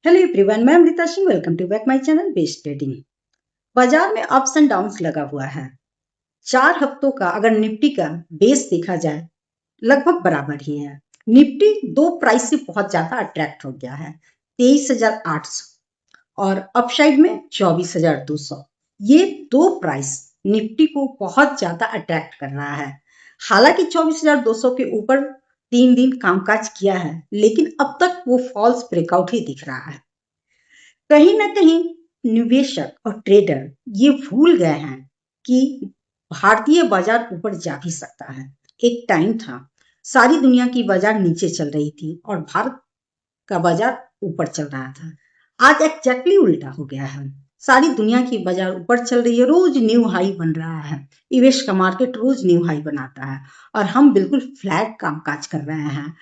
Hello everyone, मैं Amrita Singh. Welcome to back my channel best trading. बाजार में अप्स एंड डाउन्स लगा हुआ है। 4 हफ्तों का अगर निफ्टी का बेस देखा जाए लगभग बराबर ही है। निफ्टी दो प्राइस से बहुत ज्यादा अट्रैक्ट हो गया है, 23,800 और अपसाइड में 24,200। ये दो प्राइस निफ्टी को बहुत ज्यादा अट्रैक्ट कर रहा है। हालांकि 24,200 के ऊपर 3 दिन कामकाज किया है, लेकिन अब तक वो फॉल्स ब्रेकआउट ही दिख रहा है। कहीं ना कहीं निवेशक और ट्रेडर ये भूल गए हैं कि भारतीय बाजार ऊपर जा भी सकता है। एक टाइम था सारी दुनिया की बाजार नीचे चल रही थी और भारत का बाजार ऊपर चल रहा था। आज एग्जैक्टली उल्टा हो गया है। सारी दुनिया की बाजार ऊपर चल रही है, रोज न्यू हाई बन रहा है। यूएस का मार्केट रोज न्यू हाई बनाता है और हम बिल्कुल फ्लैट कामकाज कर रहे हैं।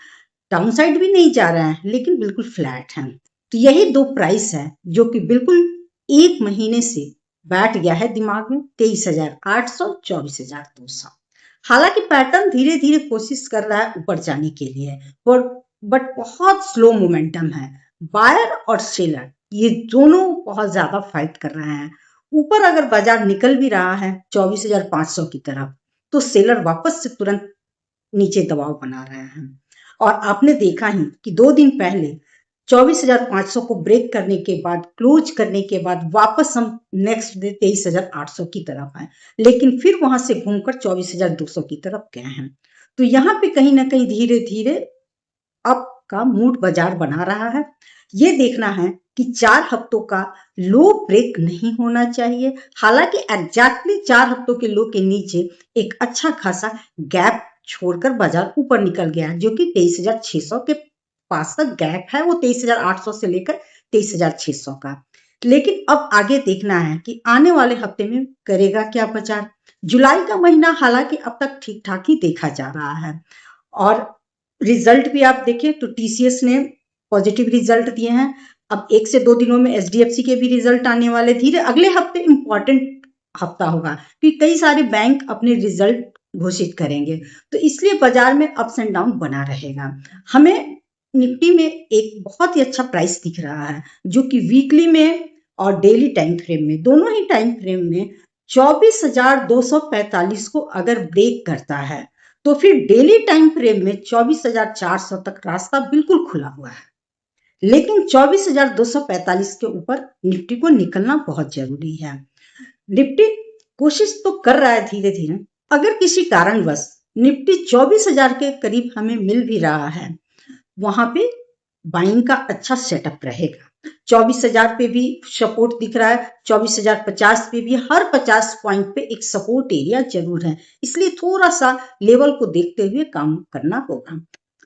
डाउन साइड भी नहीं जा रहा है, लेकिन बिल्कुल फ्लैट है। तो यही दो प्राइस है जो कि बिल्कुल एक महीने से बैठ गया है दिमाग में, 23,800, 24,200। हालांकि पैटर्न धीरे धीरे कोशिश कर रहा है ऊपर जाने के लिए, और बट बहुत स्लो मोमेंटम है। बायर और सेलर ये दोनों बहुत ज्यादा फाइट कर रहे हैं। ऊपर अगर बाजार निकल भी रहा है 24,500 की तरफ, तो सेलर वापस से तुरंत नीचे दबाव बना रहे हैं। और आपने देखा ही कि 2 दिन पहले 24,500 को ब्रेक करने के बाद, क्लोज करने के बाद वापस हम नेक्स्ट डे 23,800 की तरफ आए, लेकिन फिर वहां से घूमकर 24,200 की तरफ गए हैं। तो यहाँ पे कहीं ना कहीं धीरे धीरे अप का मूड बाजार बना रहा है। ये देखना है कि 4 हफ्तों का लो ब्रेक नहीं होना चाहिए। हालांकि एग्जैक्टली 4 हफ्तों के लो के नीचे एक अच्छा खासा गैप छोड़कर बाजार ऊपर निकल गया, जो कि 23,600 के पास का गैप है। वो 23,800 से लेकर 23,600 का। लेकिन अब आगे देखना है कि आने वाले हफ्ते में करेगा क्या बाजार। जुलाई का महीना हालांकि अब तक ठीक ठाक ही देखा जा रहा है, और रिजल्ट भी आप देखें तो टीसीएस ने पॉजिटिव रिजल्ट दिए हैं। अब 1 से 2 दिनों में एचडीएफसी के भी रिजल्ट आने वाले। धीरे अगले हफ्ते इंपॉर्टेंट हफ्ता होगा, क्योंकि कई सारे बैंक अपने रिजल्ट घोषित करेंगे। तो इसलिए बाजार में अप्स एंड डाउन बना रहेगा। हमें निफ्टी में एक बहुत ही अच्छा प्राइस दिख रहा है, जो कि वीकली में और डेली टाइम फ्रेम में, दोनों ही टाइम फ्रेम में 24,245 को अगर ब्रेक करता है, तो फिर डेली टाइम फ्रेम में 24,400 तक रास्ता बिल्कुल खुला हुआ है। लेकिन 24,245 के ऊपर निफ्टी को निकलना बहुत जरूरी है। निफ्टी कोशिश तो कर रहा है धीरे धीरे। अगर किसी कारणवश निफ्टी 24,000 के करीब हमें मिल भी रहा है, वहां पे बाइंग का अच्छा सेटअप रहेगा। 24,000 पे भी सपोर्ट दिख रहा है, 24,050 पे भी। हर 50 पॉइंट पे एक सपोर्ट एरिया जरूर है, इसलिए थोड़ा सा लेवल को देखते हुए काम करना होगा।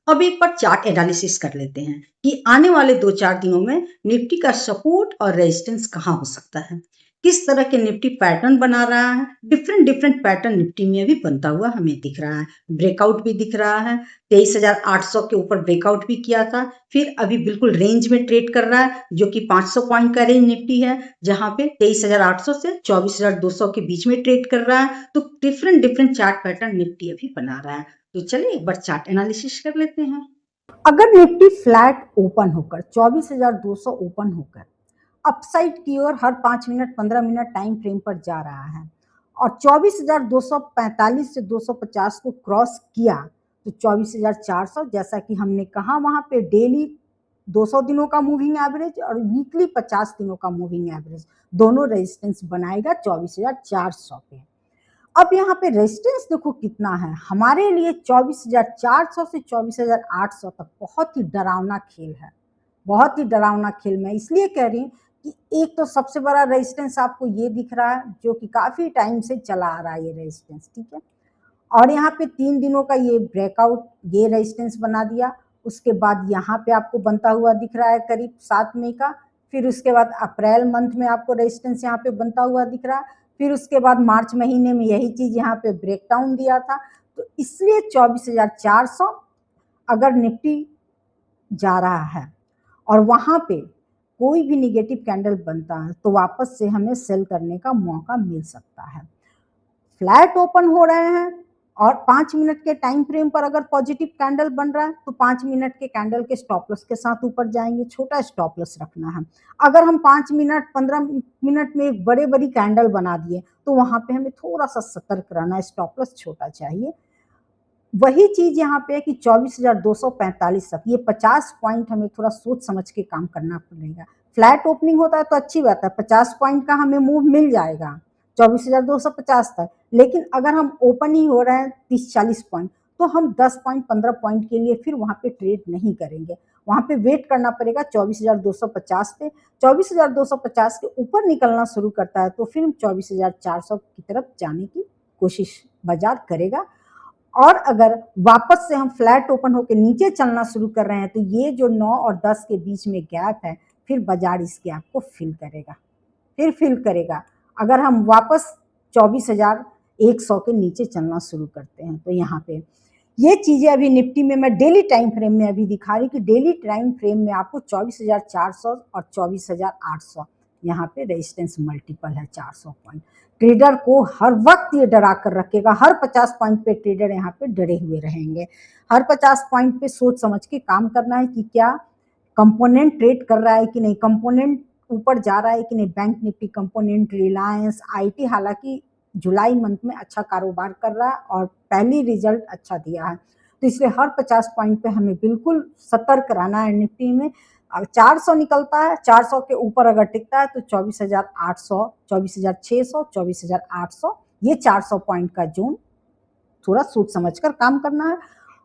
अब एक बार चार्ट एनालिसिस कर लेते हैं कि आने वाले 2-4 दिनों में निफ्टी का सपोर्ट और रेजिस्टेंस कहाँ हो सकता है, किस तरह के निफ्टी पैटर्न बना रहा है। डिफरेंट डिफरेंट पैटर्न निफ्टी में भी बनता हुआ हमें दिख रहा है। ब्रेकआउट भी दिख रहा है, 23,800 के ऊपर ब्रेकआउट भी किया था, फिर अभी बिल्कुल रेंज में ट्रेड कर रहा है, जो कि 500 पॉइंट का रेंज निफ्टी है, जहां पे 23,800 से 24,200 के बीच में ट्रेड कर रहा है। तो different different chart pattern Nifty अभी बना रहा है। तो चलिए एक बार चार्ट एनालिसिस कर लेते हैं। अगर निफ्टी फ्लैट ओपन होकर 24,200 ओपन होकर अपसाइड की ओर हर 5 मिनट 15 मिनट टाइम फ्रेम पर जा रहा है और 24,245 से 250 को क्रॉस किया, तो 24,400 जैसा कि हमने कहा वहां पे डेली 200 दिनों का मूविंग एवरेज और वीकली 50 दिनों का मूविंग एवरेज दोनों रेजिस्टेंस बनाएगा 24,400 पे। अब यहाँ पे रेजिस्टेंस देखो कितना है हमारे लिए, 24,400 से 24,800 तक बहुत ही डरावना खेल है। बहुत ही डरावना खेल। मैं इसलिए कह रही हूँ कि एक तो सबसे बड़ा रेजिस्टेंस आपको ये दिख रहा है, जो कि काफी टाइम से चला आ रहा है ये रेजिस्टेंस, ठीक है। और यहाँ पे 3 दिनों का ये ब्रेकआउट, ये रेजिस्टेंस बना दिया। उसके बाद यहाँ पे आपको बनता हुआ दिख रहा है करीब 7 मई का। फिर उसके बाद अप्रैल मंथ में आपको रेजिस्टेंस यहाँ पे बनता हुआ दिख रहा है। फिर उसके बाद मार्च महीने में यही चीज यहाँ पे ब्रेकडाउन दिया था। तो इसलिए 24,400 अगर निफ्टी जा रहा है और वहां पे कोई भी निगेटिव कैंडल बनता है, तो वापस से हमें सेल करने का मौका मिल सकता है। फ्लैट ओपन हो रहे हैं और 5 मिनट के टाइम फ्रेम पर अगर पॉजिटिव कैंडल बन रहा है तो 5 मिनट के कैंडल के स्टॉप लॉस के साथ ऊपर जाएंगे, छोटा स्टॉप लॉस रखना है। अगर हम 5 मिनट 15 मिनट में एक बड़ी कैंडल बना दिए तो वहां पे हमें थोड़ा सा सतर्क रहना, स्टॉप लॉस छोटा चाहिए। वही चीज यहाँ पे है कि 24,245 तक, ये 50 पॉइंट हमें थोड़ा सोच समझ के काम करना पड़ेगा। फ्लैट ओपनिंग होता है तो अच्छी बात है, 50 पॉइंट का हमें मूव मिल जाएगा 24,250 तक। लेकिन अगर हम ओपन ही हो रहे हैं 30-40 पॉइंट तो हम 10 पॉइंट 15 पॉइंट के लिए फिर वहां पे ट्रेड नहीं करेंगे, वहां पे वेट करना पड़ेगा 24,250 पे। 24,250 के ऊपर निकलना शुरू करता है तो फिर 24,400 की तरफ जाने की कोशिश बाजार करेगा। और अगर वापस से हम फ्लैट ओपन होकर नीचे चलना शुरू कर रहे हैं तो ये जो 9 और 10 के बीच में गैप है, फिर बाजार इस गैप को फिल करेगा। अगर हम वापस 24,100 के नीचे चलना शुरू करते हैं तो यहाँ पे ये चीजें अभी निफ्टी में मैं डेली टाइम फ्रेम में अभी दिखा रही कि डेली टाइम फ्रेम में आपको 24,400 और 24,800 यहाँ पे रेजिस्टेंस मल्टीपल है 400 पॉइंट। ट्रेडर को हर वक्त ये डरा कर रखेगा, हर 50 पॉइंट पे ट्रेडर यहाँ पे डरे हुए रहेंगे। हर 50 पॉइंट पे सोच समझ के काम करना है कि क्या कंपोनेंट ट्रेड कर रहा है कि नहीं, कंपोनेंट ऊपर जा रहा है कि नहीं। Bank Nifty component, Reliance, IT हालांकि जुलाई मंथ में अच्छा कारोबार कर रहा है और पहली रिजल्ट अच्छा दिया है, तो इसलिए हर 50 पॉइंट पे हमें बिल्कुल सतर्क रहना है। निफ्टी में 400 निकलता है, 400 के ऊपर अगर टिकता है तो 24,800, 24,600, 24,800, ये 400 पॉइंट का जोन थोड़ा सोच समझकर काम करना है।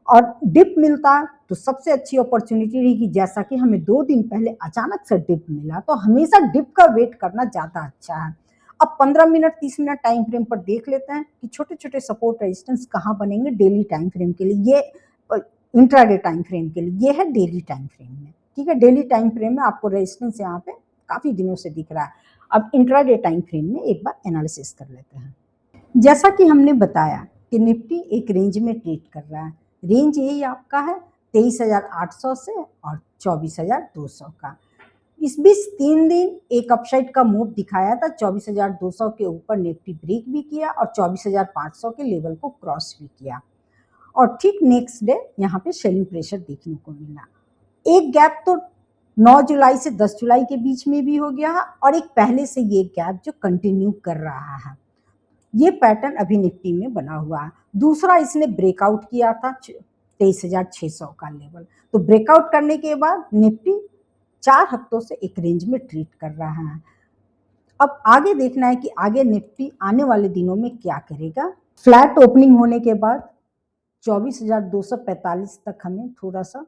और डिप मिलता है तो सबसे अच्छी अपॉर्चुनिटी रही कि जैसा कि हमें 2 दिन पहले अचानक से डिप मिला, तो हमेशा डिप का वेट करना ज्यादा अच्छा है। अब 15 मिनट 30 मिनट टाइम फ्रेम पर देख लेते हैं कि छोटे छोटे सपोर्ट रेजिस्टेंस कहाँ बनेंगे डेली टाइम फ्रेम के लिए, ये इंट्राडे टाइम फ्रेम के लिए, ये है डेली टाइम फ्रेम में। ठीक है, डेली टाइम फ्रेम में आपको रेजिस्टेंस यहाँ पे काफी दिनों से दिख रहा है। अब इंट्राडे टाइम फ्रेम में एक बार एनालिसिस कर लेते हैं। जैसा कि हमने बताया कि निफ्टी एक रेंज में ट्रेड कर रहा है, रेंज यही आपका है 23,800 से और 24,200 का। इस बीच 3 दिन एक अपसाइड का मूव दिखाया था, 24,200 के ऊपर निफ्टी ब्रेक भी किया और 24,500 के लेवल को क्रॉस भी किया और ठीक नेक्स्ट डे यहाँ पे सेलिंग प्रेशर देखने को मिला। एक गैप तो 9 जुलाई से 10 जुलाई के बीच में भी हो गया है और एक पहले से ये गैप जो कंटिन्यू कर रहा है, ये पैटर्न अभी निफ्टी में बना हुआ है। दूसरा, इसने ब्रेकआउट किया था 23,600 का लेवल, तो ब्रेकआउट करने के बाद निफ्टी 4 हफ्तों से एक रेंज में ट्रेड कर रहा है। अब आगे देखना है कि आगे निफ्टी आने वाले दिनों में क्या करेगा। फ्लैट ओपनिंग होने के बाद 24,245 तक हमें थोड़ा सा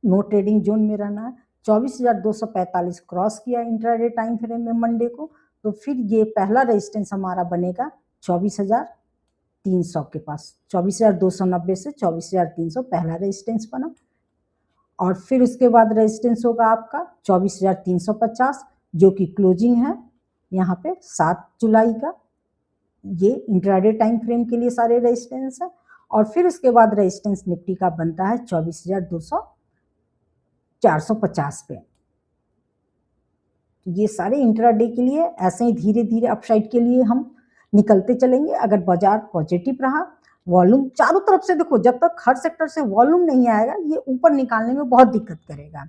नो ट्रेडिंग जोन में रहना है। 24,245 क्रॉस किया इंट्राडे टाइम फ्रेम में मंडे को, तो फिर ये पहला रेजिस्टेंस हमारा बनेगा 24,300 के पास। 24,290 से 24,300 पहला रेजिस्टेंस बना और फिर उसके बाद रेजिस्टेंस होगा आपका 24,350 जो कि क्लोजिंग है यहाँ पे 7 जुलाई का। ये इंट्राडे टाइम फ्रेम के लिए सारे रेजिस्टेंस है। और फिर उसके बाद रेजिस्टेंस निफ्टी का बनता है 24,450 पे। ये सारे इंट्राडे के लिए ऐसे ही धीरे धीरे अपसाइड के लिए हम निकलते चलेंगे। अगर बाजार पॉजिटिव रहा, वॉल्यूम चारों तरफ से देखो, जब तक हर सेक्टर से वॉल्यूम नहीं आएगा ये ऊपर निकालने में बहुत दिक्कत करेगा।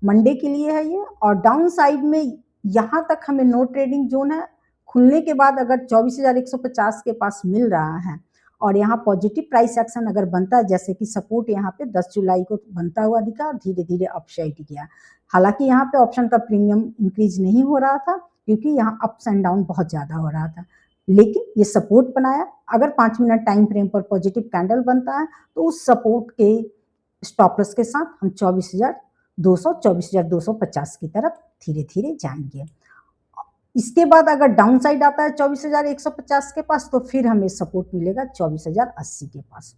मंडे के लिए है ये। और डाउन साइड में यहाँ तक हमें नो ट्रेडिंग जोन है। खुलने के बाद अगर 24,150 के पास मिल रहा है और यहाँ पॉजिटिव प्राइस एक्शन अगर बनता है, जैसे कि सपोर्ट यहाँ पे 10 जुलाई को बनता हुआ दिखा और धीरे धीरे अपसाइड गया। हालांकि यहाँ पे ऑप्शन का प्रीमियम इंक्रीज नहीं हो रहा था क्योंकि यहाँ अप्स एंड डाउन बहुत ज्यादा हो रहा था, लेकिन ये सपोर्ट बनाया। अगर 5 मिनट टाइम फ्रेम पर पॉजिटिव कैंडल बनता है तो उस सपोर्ट के स्टॉप लॉस के साथ हम 24,200, 24,250 की तरफ धीरे धीरे जाएंगे। इसके बाद अगर डाउन साइड आता है 24,150 के पास तो फिर हमें सपोर्ट मिलेगा 24,080 के पास।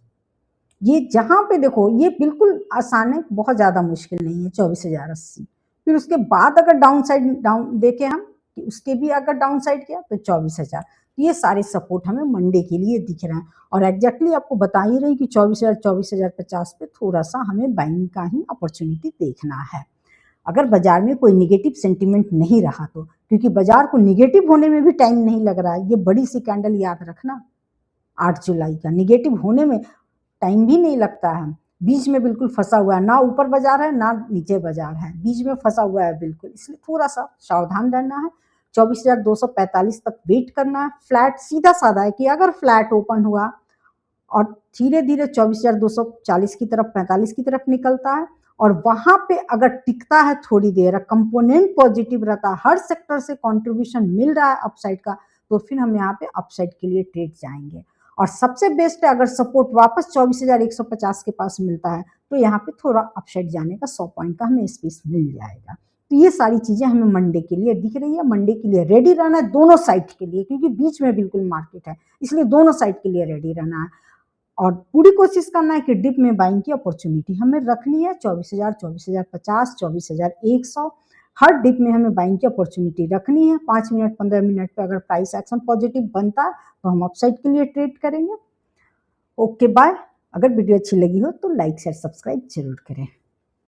ये जहां पे देखो ये बिल्कुल आसान है, बहुत ज्यादा मुश्किल नहीं है 24,080। फिर उसके बाद अगर डाउन साइड डाउन देखें हम कि उसके भी अगर डाउन साइड किया तो 24,000। ये सारे सपोर्ट हमें मंडे के लिए दिख रहे हैं और एग्जैक्टली आपको बता ही रही कि 24,000 24,050 पे थोड़ा सा हमें बाइंग का ही अपॉर्चुनिटी देखना है, अगर बाजार में कोई निगेटिव सेंटीमेंट नहीं रहा तो। क्योंकि बाजार को निगेटिव होने में भी टाइम नहीं लग रहा है। ये बड़ी सी कैंडल याद रखना, 8 जुलाई का। निगेटिव होने में टाइम भी नहीं लगता है, बीच में बिल्कुल फंसा हुआ है, ना ऊपर बाजार है ना नीचे बाजार है, बीच में फंसा हुआ है बिल्कुल, इसलिए थोड़ा सा सावधान रहना है। 24,245 तक वेट करना है। फ्लैट सीधा साधा है कि अगर फ्लैट ओपन हुआ और धीरे धीरे 24,240 की तरफ 45 की तरफ निकलता है और वहां पे अगर टिकता है थोड़ी देर, कंपोनेंट पॉजिटिव रहता है, हर सेक्टर से कंट्रीब्यूशन मिल रहा है अपसाइड का, तो फिर हम यहाँ पे अपसाइड के लिए ट्रेड जाएंगे। और सबसे बेस्ट है अगर सपोर्ट वापस 24,150 के पास मिलता है तो यहाँ पे थोड़ा अपसाइड जाने का 100 पॉइंट का हमें स्पेस मिल जाएगा। तो ये सारी चीजें हमें मंडे के लिए दिख रही है। मंडे के लिए रेडी रहना है दोनों साइड के लिए, क्योंकि बीच में बिल्कुल मार्केट है, इसलिए दोनों साइड के लिए रेडी रहना है और पूरी कोशिश करना है कि डिप में बाइंग की अपॉर्चुनिटी हमें रखनी है। 24,000, 24,050, 24,100 हर डिप में हमें बाइंग की अपॉर्चुनिटी रखनी है। 5 मिनट 15 मिनट पे अगर प्राइस एक्शन पॉजिटिव बनता है तो हम अपसाइड के लिए ट्रेड करेंगे। Okay bye. अगर वीडियो अच्छी लगी हो तो लाइक शेयर सब्सक्राइब जरूर करें।